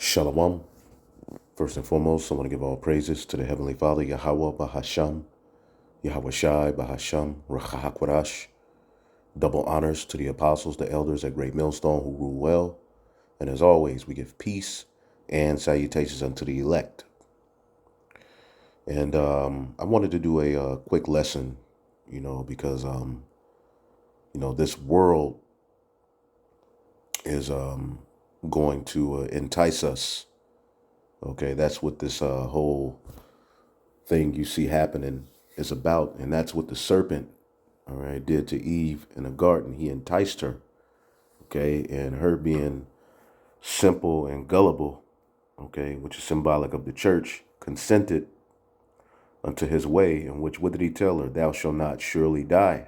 Shalom. First and foremost, I want to give all praises to the Heavenly Father, Yahweh Bahasham, Yahweh Shai Bahasham, Rachahakwadash. Double honors to the apostles, the elders at Great Millstone who rule well. And as always, we give peace and salutations unto the elect. And I wanted to do a quick lesson, because, this world is going to entice us. Okay, that's what this whole thing you see happening is about. And that's what the serpent, all right, did to Eve in the garden. He enticed her, okay, and her being simple and gullible, okay, which is symbolic of the church, consented unto his way, in which, what did he tell her? Thou shalt not surely die.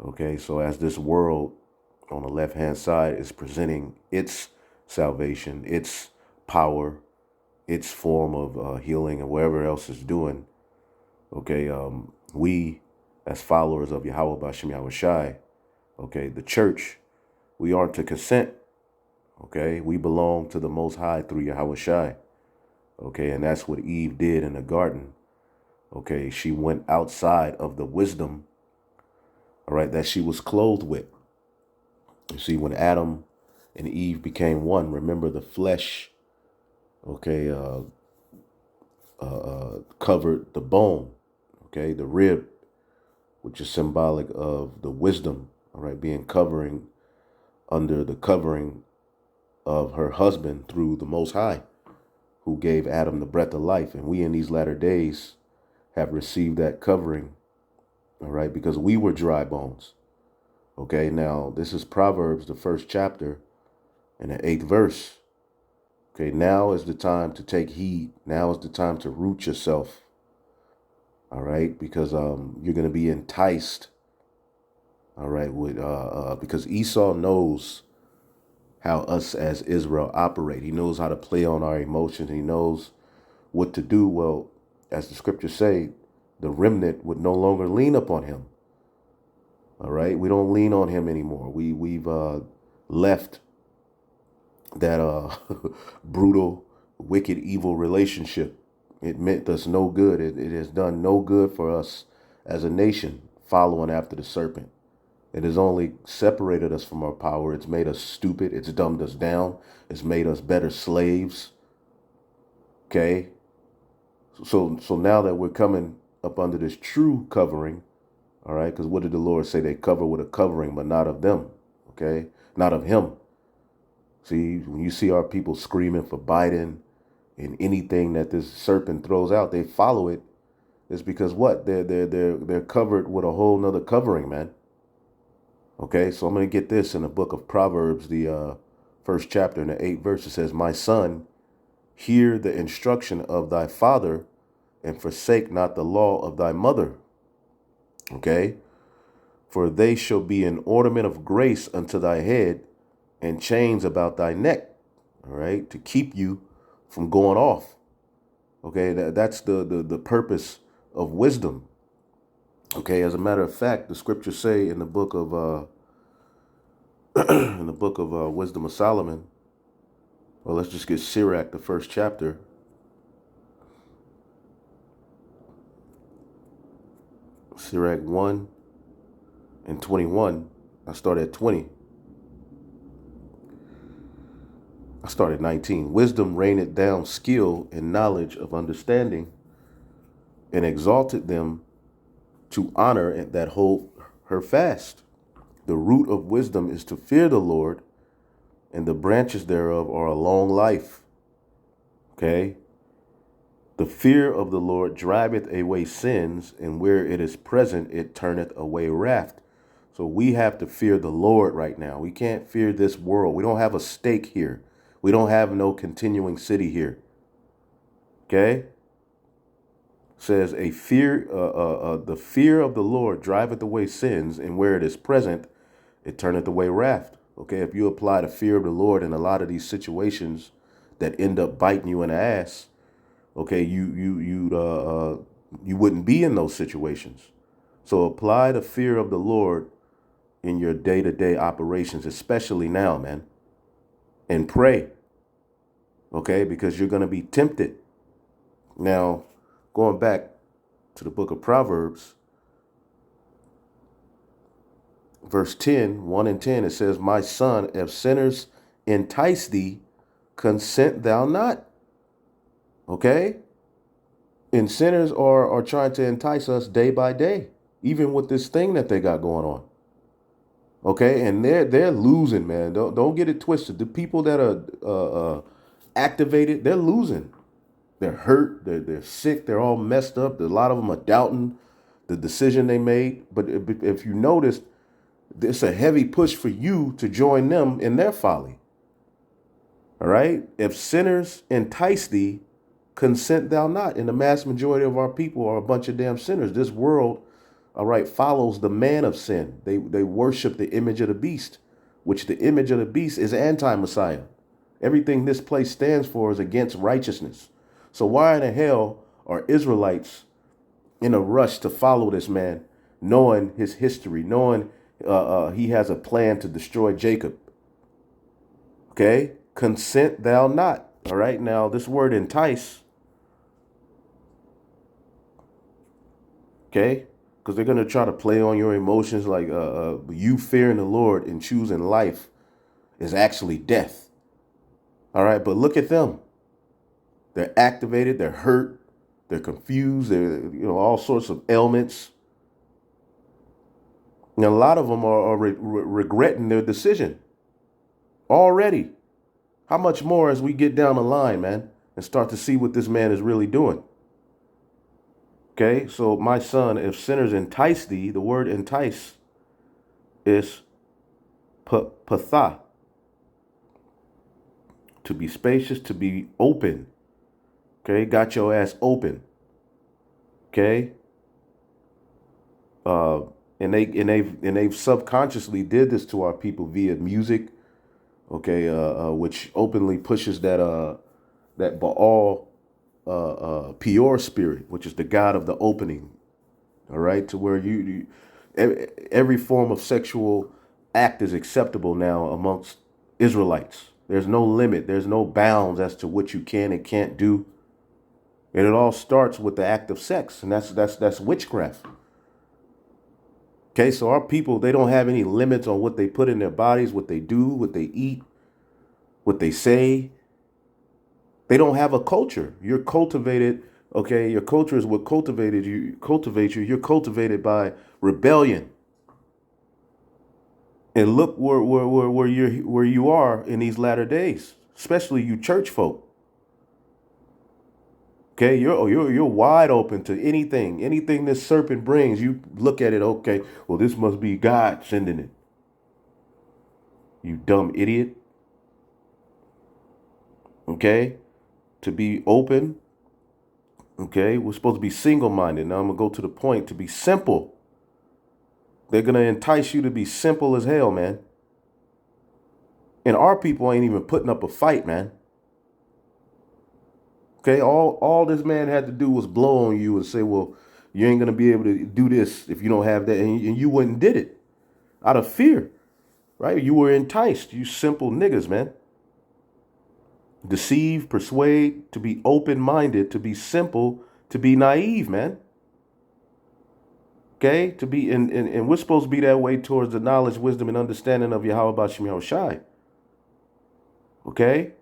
Okay, so as this world on the left-hand side is presenting its salvation, its power, its form of healing and whatever else is doing, okay, we as followers of Yahweh Bashem Yahweh Shai, okay, the church, we aren't to consent, okay, we belong to the Most High through Yahweh Shai, okay, and that's what Eve did in the garden, okay, she went outside of the wisdom, all right, that she was clothed with. You see, when Adam and Eve became one, remember the flesh, okay, covered the bone, okay, the rib, which is symbolic of the wisdom, all right, being covering under the covering of her husband through the Most High, who gave Adam the breath of life. And we in these latter days have received that covering, all right, because we were dry bones. Okay, now this is Proverbs, the first chapter and the 8th verse. Okay, now is the time to take heed. Now is the time to root yourself. All right, because you're going to be enticed. All right, with because Esau knows how us as Israel operate. He knows how to play on our emotions. He knows what to do. Well, as the scriptures say, the remnant would no longer lean upon him. All right, we don't lean on him anymore. We've left that brutal, wicked, evil relationship. It meant us no good. It has done no good for us as a nation following after the serpent. It has only separated us from our power. It's made us stupid. It's dumbed us down. It's made us better slaves. Okay. So now that we're coming up under this true covering, all right, because what did the Lord say? They cover with a covering, but not of them. Okay. Not of him. See, when you see our people screaming for Biden and anything that this serpent throws out, they follow it. It's because what? They're covered with a whole nother covering, man. Okay, so I'm going to get this in the book of Proverbs, the first chapter and the 8th verse. It says, my son, hear the instruction of thy father and forsake not the law of thy mother. Okay, for they shall be an ornament of grace unto thy head and chains about thy neck. All right, to keep you from going off. Okay, that's the purpose of wisdom. Okay, as a matter of fact, the scriptures say in the book of Wisdom of Solomon. Well, let's just get Sirach, the first chapter. Sirach 1 and 21. I started at 20. I started at 19. Wisdom rained down skill and knowledge of understanding and exalted them to honor and that hold her fast. The root of wisdom is to fear the Lord, and the branches thereof are a long life. Okay? The fear of the Lord driveth away sins, and where it is present, it turneth away wrath. So we have to fear the Lord right now. We can't fear this world. We don't have a stake here. We don't have no continuing city here. Okay? Says the fear of the Lord driveth away sins, and where it is present, it turneth away wrath. Okay, if you apply the fear of the Lord in a lot of these situations that end up biting you in the ass, okay, you wouldn't be in those situations. So apply the fear of the Lord in your day-to-day operations, especially now, man, and pray. okay? Because you're going to be tempted. Now, going back to the book of Proverbs, verse 10, 1 and 10, it says, my son, if sinners entice thee, consent thou not. Okay? And sinners are trying to entice us day by day, even with this thing that they got going on. Okay, and they're losing, man. Don't get it twisted. The people that are activated, they're losing. They're hurt. They're sick. They're all messed up. A lot of them are doubting the decision they made. But if you notice, it's a heavy push for you to join them in their folly. All right. If sinners entice thee, consent thou not. And the mass majority of our people are a bunch of damn sinners. This world, all right, follows the man of sin. They worship the image of the beast, which the image of the beast is anti-Messiah. Everything this place stands for is against righteousness. So why in the hell are Israelites in a rush to follow this man, knowing his history, knowing he has a plan to destroy Jacob? Okay, consent thou not. All right, now this word entice, okay, because they're going to try to play on your emotions like you fearing the Lord and choosing life is actually death. All right, but look at them. They're activated, they're hurt, they're confused, they're, all sorts of ailments. And a lot of them are regretting their decision already. How much more as we get down the line, man, and start to see what this man is really doing? Okay, so my son, if sinners entice thee, the word entice is patha, to be spacious, to be open. Okay, got your ass open. Okay, they've subconsciously did this to our people via music. Okay, which openly pushes that Baal Peor spirit, which is the god of the opening. All right, to where every form of sexual act is acceptable now amongst Israelites. There's no limit. There's no bounds as to what you can and can't do. And it all starts with the act of sex, and that's witchcraft. Okay, so our people, they don't have any limits on what they put in their bodies, what they do, what they eat, what they say. They don't have a culture. You're cultivated, okay? Your culture is what cultivates you. You're cultivated by rebellion. And look where you are in these latter days, especially you church folk. Okay, you're wide open to anything this serpent brings. You look at it, okay, well, this must be God sending it. You dumb idiot. Okay, to be open. Okay, we're supposed to be single-minded. Now I'm gonna go to the point, to be simple. They're gonna entice you to be simple as hell, man. And our people ain't even putting up a fight, man. Okay, all this man had to do was blow on you and say, well, you ain't gonna be able to do this if you don't have that, and you went and did it out of fear, right? You were enticed, you simple niggas, man. Deceive, persuade, to be open-minded, to be simple, to be naive, man. Okay, to be and we're supposed to be that way towards the knowledge, wisdom, and understanding of Yahweh Shem Yahushai. Okay,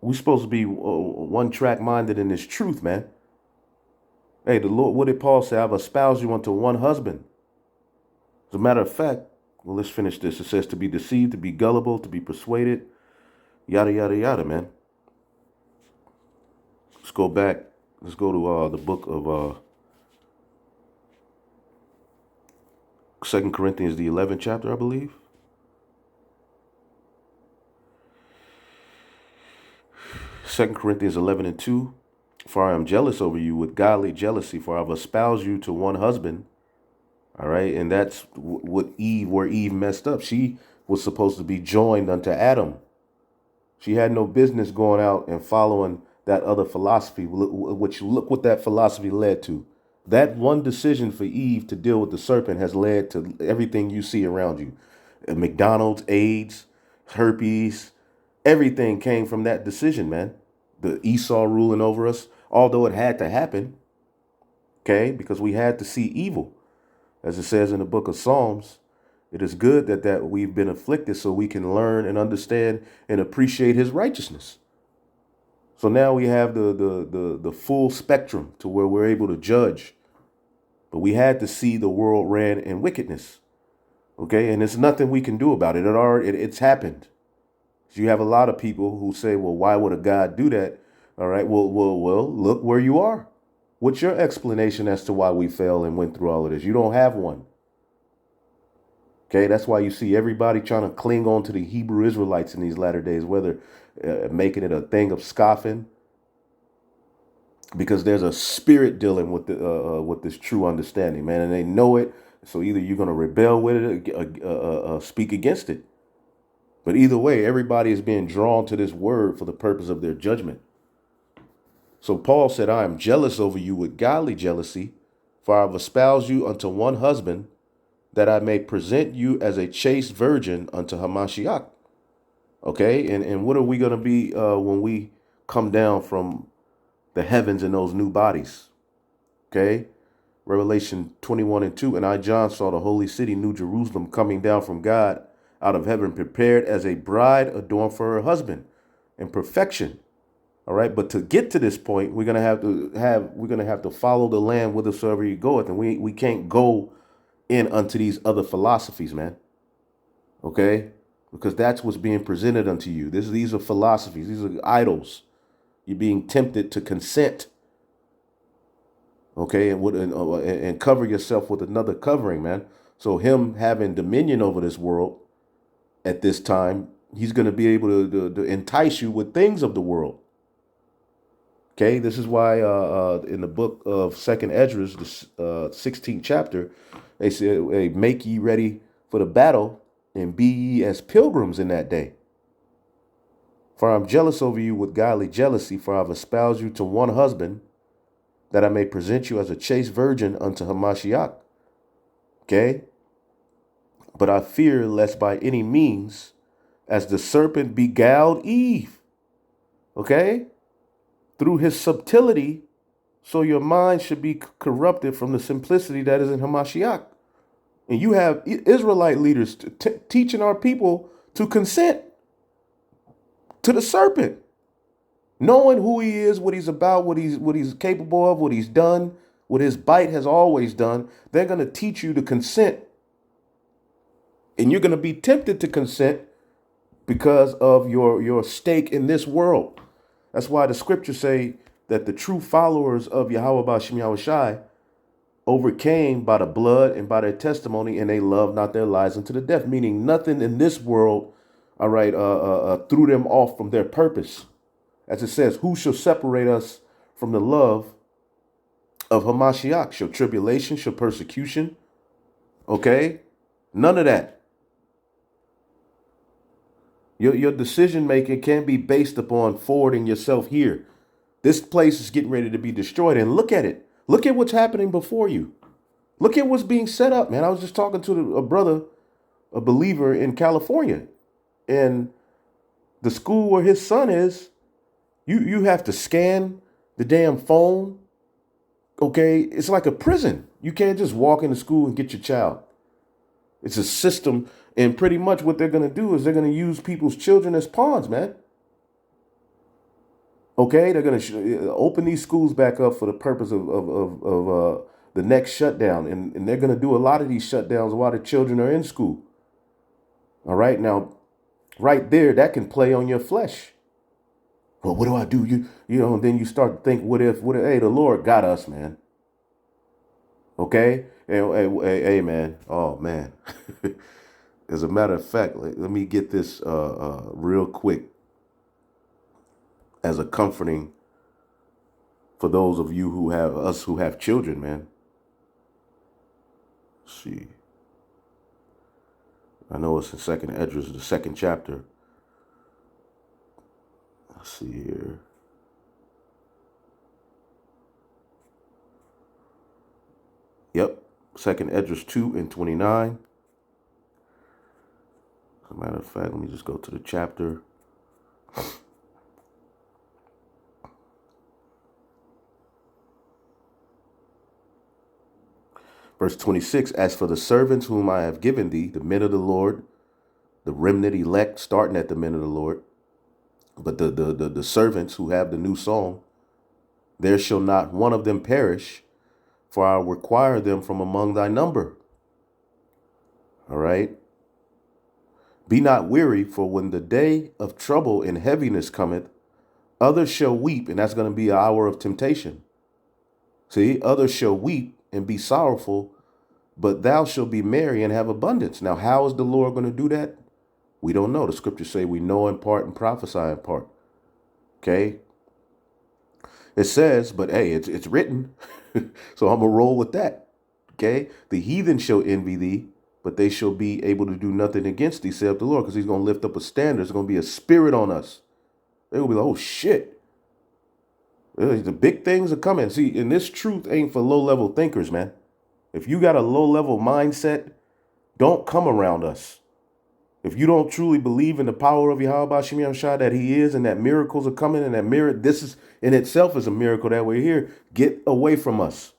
we're supposed to be one track minded in this truth, man. Hey, the Lord, what did Paul say? I've espoused you unto one husband. As a matter of fact, well, let's finish this. It says to be deceived, to be gullible, to be persuaded, yada, yada, yada, man. Let's go back. Let's go to the book of 2 Corinthians, the 11th chapter, I believe. Second Corinthians 11 and 2. For I am jealous over you with godly jealousy, for I've espoused you to one husband. All right. And that's where Eve messed up. She was supposed to be joined unto Adam. She had no business going out and following that other philosophy, which look what that philosophy led to. That one decision for Eve to deal with the serpent has led to everything you see around you. McDonald's, AIDS, herpes, Everything came from that decision, man. The Esau ruling over us, although it had to happen, okay, because we had to see evil. As it says in the book of Psalms, it is good that we've been afflicted so we can learn and understand and appreciate his righteousness. So now we have the full spectrum to where we're able to judge. But we had to see the world ran in wickedness. Okay, and there's nothing we can do about it. It's happened. So you have a lot of people who say, well, why would a God do that? All right, well, look where you are. What's your explanation as to why we fell and went through all of this? You don't have one. Okay, that's why you see everybody trying to cling on to the Hebrew Israelites in these latter days, whether making it a thing of scoffing, because there's a spirit dealing with this true understanding, man, and they know it. So either you're gonna rebel with it, or speak against it. But either way, everybody is being drawn to this word for the purpose of their judgment. So Paul said, I am jealous over you with godly jealousy, for I have espoused you unto one husband, that I may present you as a chaste virgin unto Hamashiach. Okay, and what are we going to be when we come down from the heavens in those new bodies? Okay, Revelation 21:2, and I, John, saw the holy city, New Jerusalem, coming down from God out of heaven, prepared as a bride adorned for her husband in perfection. All right, but to get to this point, we're gonna have to follow the Lamb whithersoever he goeth, and we can't go in unto these other philosophies, man. Okay, because that's what's being presented unto you. These are philosophies. These are idols. You're being tempted to consent. Okay, and cover yourself with another covering, man. So him having dominion over this world at this time, he's going to be able to entice you with things of the world. Okay, this is why in the book of Second Esdras, the 16th chapter, they say, hey, make ye ready for the battle and be ye as pilgrims in that day. For I'm jealous over you with godly jealousy, for I've espoused you to one husband, that I may present you as a chaste virgin unto Hamashiach. Okay? But I fear lest by any means, as the serpent beguiled Eve, okay, through his subtlety, so your mind should be corrupted from the simplicity that is in Hamashiach. And you have Israelite leaders teaching our people to consent to the serpent, knowing who he is, what he's about, what he's capable of, what he's done, what his bite has always done. They're going to teach you to consent, and you're going to be tempted to consent because of your stake in this world. That's why the scriptures say that the true followers of Yahweh B'Shem Yahushai overcame by the blood and by their testimony, and they loved not their lives unto the death. Meaning, nothing in this world, all right, threw them off from their purpose. As it says, who shall separate us from the love of Hamashiach? Shall tribulation, shall persecution? Okay, none of that. Your decision making can't be based upon forwarding yourself here. This place is getting ready to be destroyed, and look at it. Look at what's happening before you. Look at what's being set up, man. I was just talking to a brother, a believer in California, and the school where his son is, you have to scan the damn phone. Okay, it's like a prison. You can't just walk into school and get your child. It's a system, and pretty much what they're going to do is they're going to use people's children as pawns, man. Okay, they're going to open these schools back up for the purpose of the next shutdown, and they're going to do a lot of these shutdowns while the children are in school. All right, now, right there, that can play on your flesh. Well, what do I do? And then you start to think, what if, hey, the Lord got us, man. Okay? Hey, man. Oh, man. As a matter of fact, let me get this real quick as a comforting for those of you who have children, man. Let's see. I know it's in Second Esdras, the second chapter. Let's see here. Yep. Second Esdras 2:29. As a matter of fact, let me just go to the chapter. Verse 26, as for the servants whom I have given thee, the men of the Lord, the remnant elect, starting at the men of the Lord, but the servants who have the new song, there shall not one of them perish, for I require them from among thy number. All right. Be not weary, for when the day of trouble and heaviness cometh, others shall weep, and that's going to be an hour of temptation. See, others shall weep and be sorrowful, but thou shalt be merry and have abundance. Now, how is the Lord going to do that? We don't know. The scriptures say we know in part and prophesy in part. Okay. It says, but hey, it's written. So I'm going to roll with that. Okay. The heathen shall envy thee, but they shall be able to do nothing against thee, saith the Lord, because he's going to lift up a standard. There's going to be a spirit on us. They will be like, oh, shit. The big things are coming. See, and this truth ain't for low-level thinkers, man. If you got a low-level mindset, don't come around us. If you don't truly believe in the power of Yahweh Shem Yahshua, that he is, and that miracles are coming, and that this is in itself is a miracle that we're here, get away from us.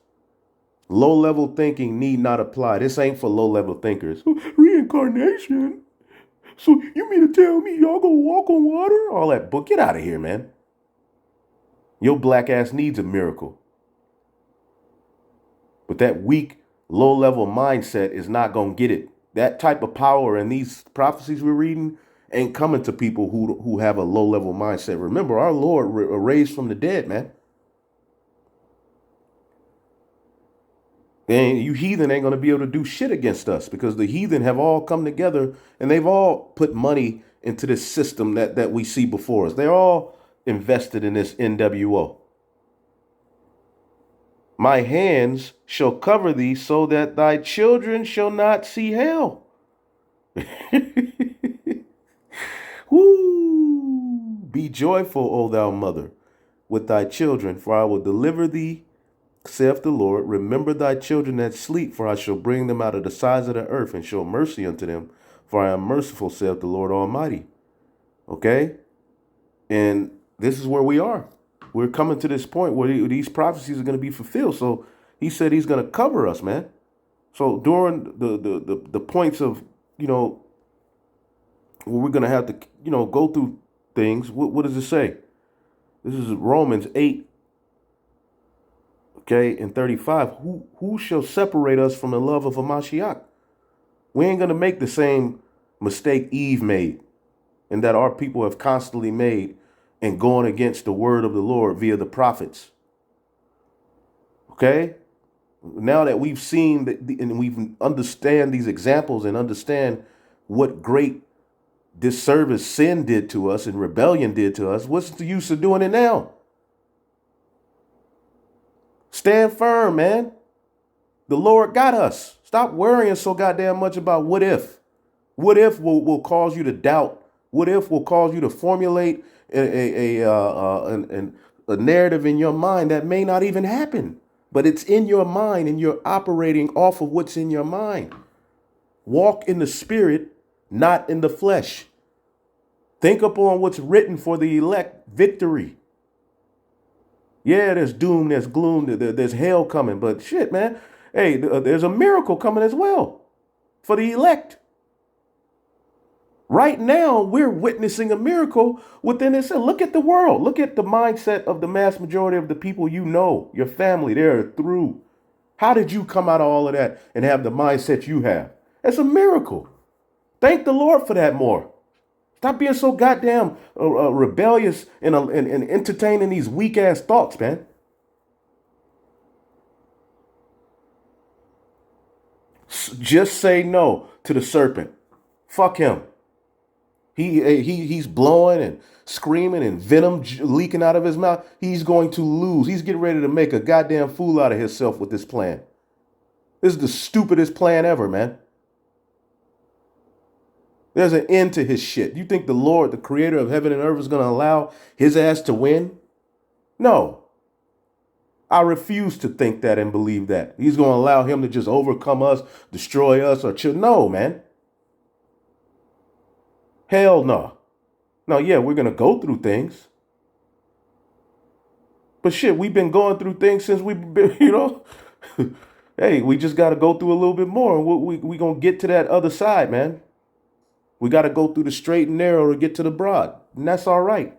Low-level thinking need not apply. This ain't for low-level thinkers. Reincarnation? So you mean to tell me y'all gonna walk on water? All that book. Get out of here, man. Your black ass needs a miracle. But that weak, low-level mindset is not gonna get it. That type of power and these prophecies we're reading ain't coming to people who have a low-level mindset. Remember, our Lord raised from the dead, man. And you heathen ain't going to be able to do shit against us, because the heathen have all come together and they've all put money into this system that we see before us. They're all invested in this NWO. My hands shall cover thee so that thy children shall not see hell. Woo! Be joyful, O thou mother, with thy children, for I will deliver thee, saith the Lord. Remember thy children that sleep, for I shall bring them out of the sides of the earth and show mercy unto them, for I am merciful, saith the Lord Almighty. Okay? And this is where we are. We're coming to this point where these prophecies are going to be fulfilled. So he said he's going to cover us, man. So during the points of, where we're going to have to, go through things, what does it say? This is Romans 8, okay, and 35. Who shall separate us from the love of a Mashiach? We ain't going to make the same mistake Eve made, and that our people have constantly made, and going against the word of the Lord via the prophets. Okay? Now that we've seen and we've understand these examples and understand what great disservice sin did to us and rebellion did to us, what's the use of doing it now? Stand firm, man. The Lord got us. Stop worrying so goddamn much about what if. What if will cause you to doubt. What if will cause you to formulate a narrative in your mind that may not even happen. But it's in your mind and you're operating off of what's in your mind. Walk in the spirit, not in the flesh. Think upon what's written for the elect victory. Yeah, there's doom, there's gloom, there's hell coming. But shit, man, hey, there's a miracle coming as well for the elect. Right now, we're witnessing a miracle within itself. Look at the world. Look at the mindset of the mass majority of the people you know, your family, they're through. How did you come out of all of that and have the mindset you have? That's a miracle. Thank the Lord for that more. Stop being so goddamn rebellious and entertaining these weak-ass thoughts, man. Just say no to the serpent. Fuck him. He's blowing and screaming and venom leaking out of his mouth. He's going to lose. He's getting ready to make a goddamn fool out of himself with this plan. This is the stupidest plan ever, man. There's an end to his shit. You think the Lord, the creator of heaven and earth, is going to allow his ass to win? No. I refuse to think that and believe that. He's going to allow him to just overcome us, destroy us, or chill. No, man. Hell no. Now, yeah, we're going to go through things, but shit, we've been going through things since we've been, hey, we just got to go through a little bit more. And we going to get to that other side, man. We got to go through the straight and narrow to get to the broad. And that's all right.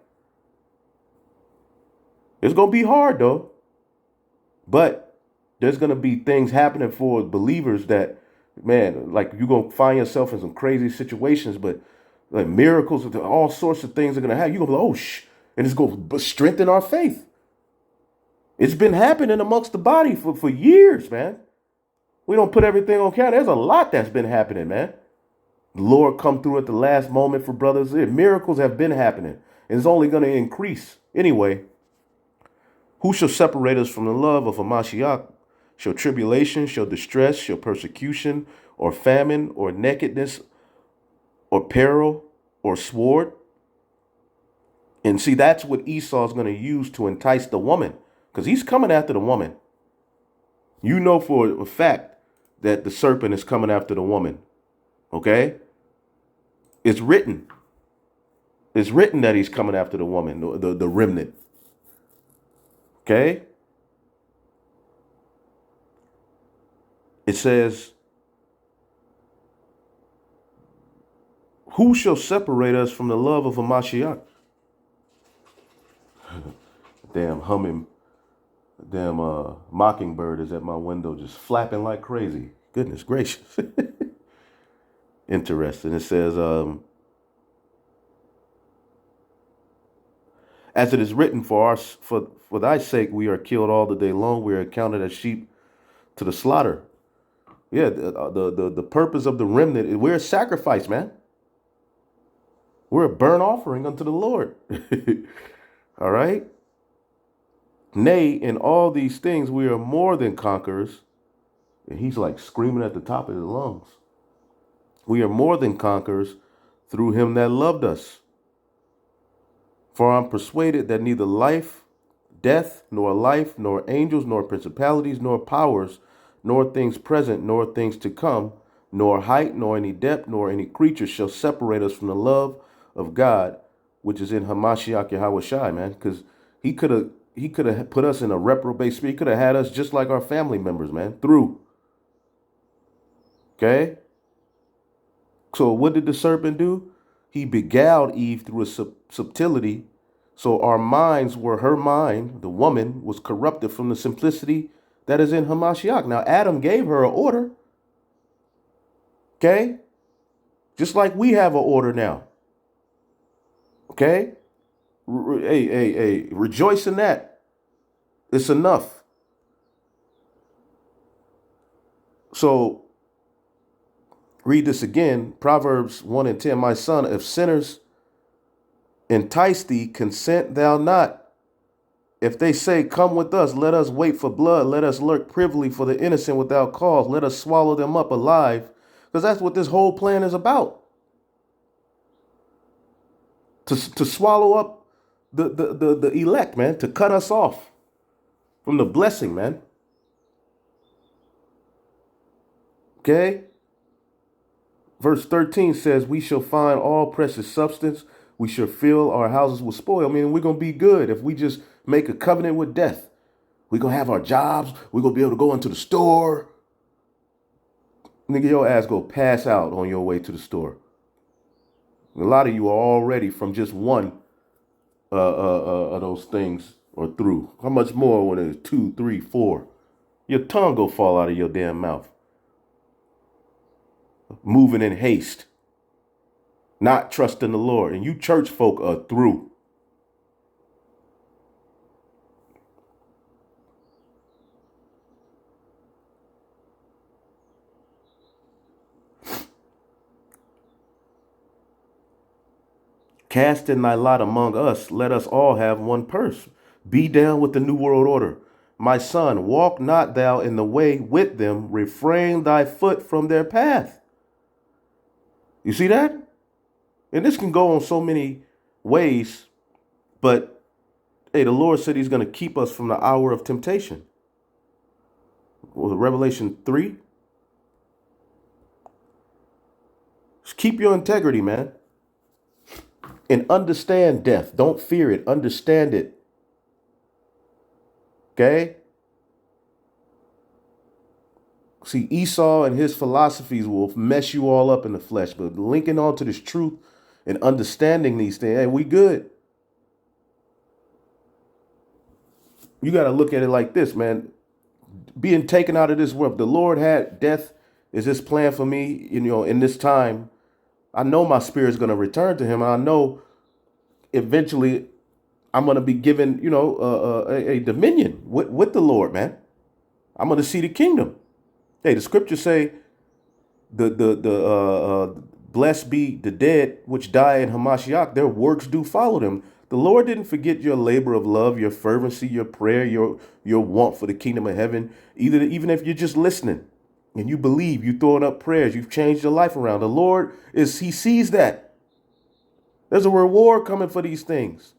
It's going to be hard, though. But there's going to be things happening for believers that, man, like you're going to find yourself in some crazy situations, but like miracles, all sorts of things are going to happen. You're going to be like, oh, and it's going to strengthen our faith. It's been happening amongst the body for years, man. We don't put everything on count. There's a lot that's been happening, man. The Lord come through at the last moment for brothers. Miracles have been happening. And it's only going to increase. Anyway, who shall separate us from the love of a Mashiach? Shall tribulation, shall distress, shall persecution, or famine, or nakedness, or peril, or sword? And see, that's what Esau's going to use to entice the woman. Because he's coming after the woman. You know for a fact that the serpent is coming after the woman. Okay? It's written. It's written that he's coming after the woman, the remnant. Okay? It says, who shall separate us from the love of a Mashiach? Damn mockingbird is at my window just flapping like crazy. Goodness gracious. Interesting. It says, as it is written, for thy sake we are killed all the day long. We are counted as sheep to the slaughter. Yeah, the purpose of the remnant, we're a sacrifice, man. We're a burnt offering unto the Lord. All right? Nay, in all these things we are more than conquerors. And he's like screaming at the top of his lungs. We are more than conquerors through him that loved us. For I'm persuaded that neither life, death, nor life, nor angels, nor principalities, nor powers, nor things present, nor things to come, nor height, nor any depth, nor any creature shall separate us from the love of God, which is in Hamashiach Yahweh Shai, man. Because he could have put us in a reprobate spirit. He could have had us just like our family members, man, through. Okay? So what did the serpent do? He beguiled Eve through a subtlety. So our minds were her mind, the woman, was corrupted from the simplicity that is in Hamashiach. Now, Adam gave her an order. Okay? Just like we have an order now. Okay? Hey, rejoice in that. It's enough. So, read this again. Proverbs 1 and 10. My son, if sinners entice thee, consent thou not. If they say, come with us, let us wait for blood. Let us lurk privily for the innocent without cause. Let us swallow them up alive. Because that's what this whole plan is about. To swallow up the elect, man. To cut us off from the blessing, man. Okay? Verse 13 says, we shall find all precious substance. We shall fill our houses with spoil. I mean, we're going to be good if we just make a covenant with death. We're going to have our jobs. We're going to be able to go into the store. Nigga, your ass go pass out on your way to the store. A lot of you are already from just one of those things or through. How much more when it's 2, 3, 4? Your tongue go fall out of your damn mouth. Moving in haste. Not trusting the Lord. And you church folk are through. Cast in thy lot among us, let us all have one purse. Be down with the new world order. My son, walk not thou in the way with them, refrain thy foot from their path. You see that? And this can go on so many ways, but hey, the Lord said he's going to keep us from the hour of temptation. What was it, Revelation 3? Just keep your integrity, man. And understand death. Don't fear it. Understand it. Okay? See, Esau and his philosophies will mess you all up in the flesh, but linking on to this truth and understanding these things, hey, we good. You got to look at it like this, man. Being taken out of this world, the Lord had death is his plan for me, in this time. I know my spirit's going to return to him. And I know eventually I'm going to be given, a dominion with the Lord, man. I'm going to see the kingdom. Hey, the scriptures say the blessed be the dead which die in Hamashiach, their works do follow them. The Lord didn't forget your labor of love, your fervency, your prayer, your want for the kingdom of heaven. Even if you're just listening and you believe, you throwing up prayers, you've changed your life around. The Lord he sees that. There's a reward coming for these things.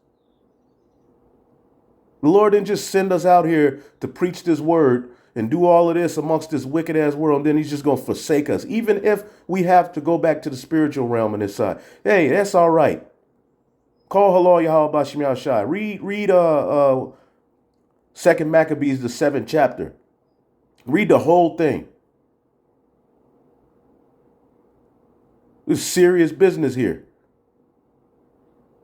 The Lord didn't just send us out here to preach this word and do all of this amongst this wicked ass world, and then he's just going to forsake us. Even if we have to go back to the spiritual realm on this side. Hey, that's all right. Call Halal Yahweh Bashim Yahshai. Read 2nd Maccabees, the 7th chapter. Read the whole thing. This is serious business here.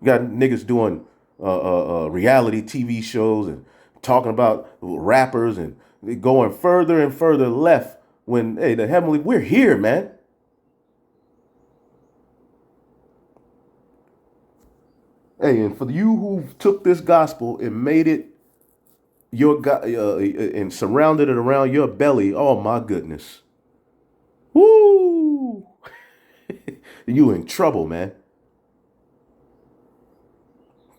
You got niggas doing reality TV shows and talking about rappers and going further and further left when, hey, we're here, man. Hey, and for you who took this gospel and made it your God and surrounded it around your belly, oh my goodness. Woo! You in trouble, man.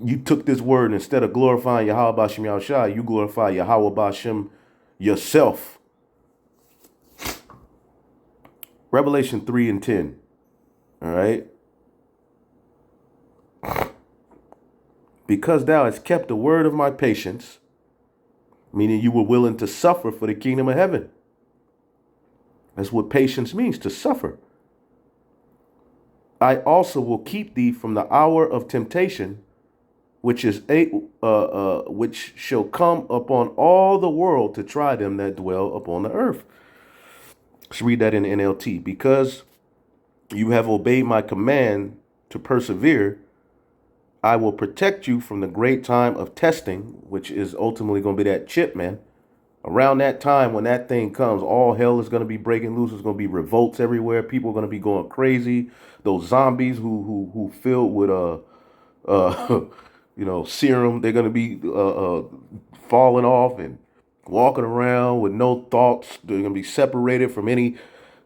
You took this word and instead of glorifying Yahweh Bashim Yahushua, you glorify Yahweh Bashim yourself. Revelation 3 and 10. All right. Because thou hast kept the word of my patience, meaning you were willing to suffer for the kingdom of heaven. That's what patience means, to suffer. I also will keep thee from the hour of temptation, which shall come upon all the world to try them that dwell upon the earth. Let's read that in NLT. Because you have obeyed my command to persevere, I will protect you from the great time of testing, which is ultimately going to be that chip, man. Around that time, when that thing comes, all hell is going to be breaking loose. There's going to be revolts everywhere. People are going to be going crazy. Those zombies who filled with serum, they're going to be falling off and walking around with no thoughts. They're going to be separated from any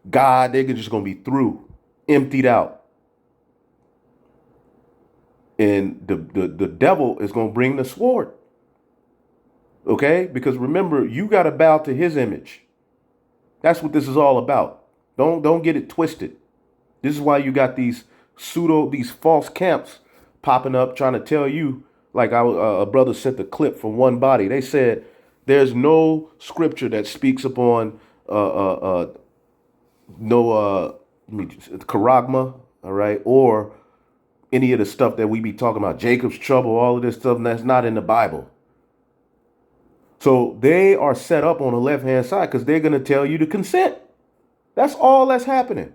God. They're just going to be through, emptied out. And the devil is going to bring the sword. Okay? Because remember, you got to bow to his image. That's what this is all about. Don't get it twisted. This is why you got these false camps popping up trying to tell you, like a brother sent a clip from One Body. They said there's no scripture that speaks upon charagma, all right, or any of the stuff that we be talking about, Jacob's trouble, all of this stuff, and that's not in the Bible. So they are set up on the left-hand side because they're going to tell you to consent. That's all that's happening.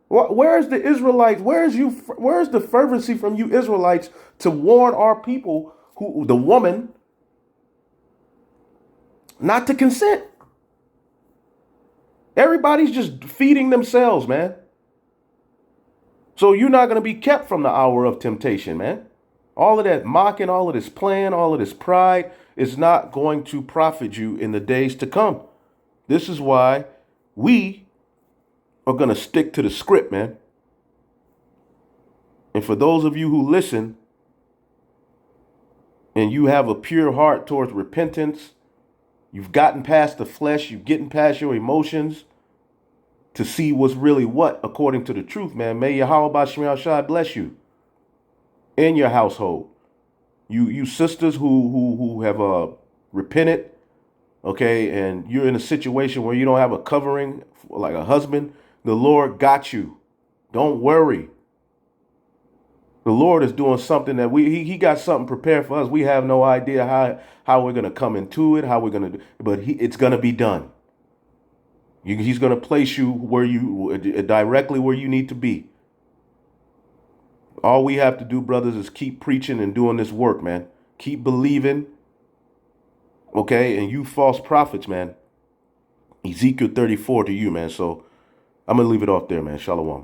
Where's the Israelites? Where's the fervency from you Israelites to warn our people, the woman, not to consent? Everybody's just feeding themselves, man. So you're not going to be kept from the hour of temptation, man. All of that mocking, all of this playing, all of this pride is not going to profit you in the days to come. This is why we are going to stick to the script, man. And for those of you who listen and you have a pure heart towards repentance, you've gotten past the flesh, you're getting past your emotions to see what's really what according to the truth, man. May Yahweh Bashim Yahushua bless you and your household. You sisters who have repented, okay, and you're in a situation where you don't have a covering like a husband, the Lord got you. Don't worry. The Lord is doing something that he got something prepared for us. We have no idea how we're gonna come into it, how we're gonna do, but it's gonna be done. He's gonna place you where you directly where you need to be. All we have to do, brothers, is keep preaching and doing this work, man. Keep believing, okay? And you false prophets, man. Ezekiel 34 to you, man. So I'm gonna leave it off there, man. Shalom.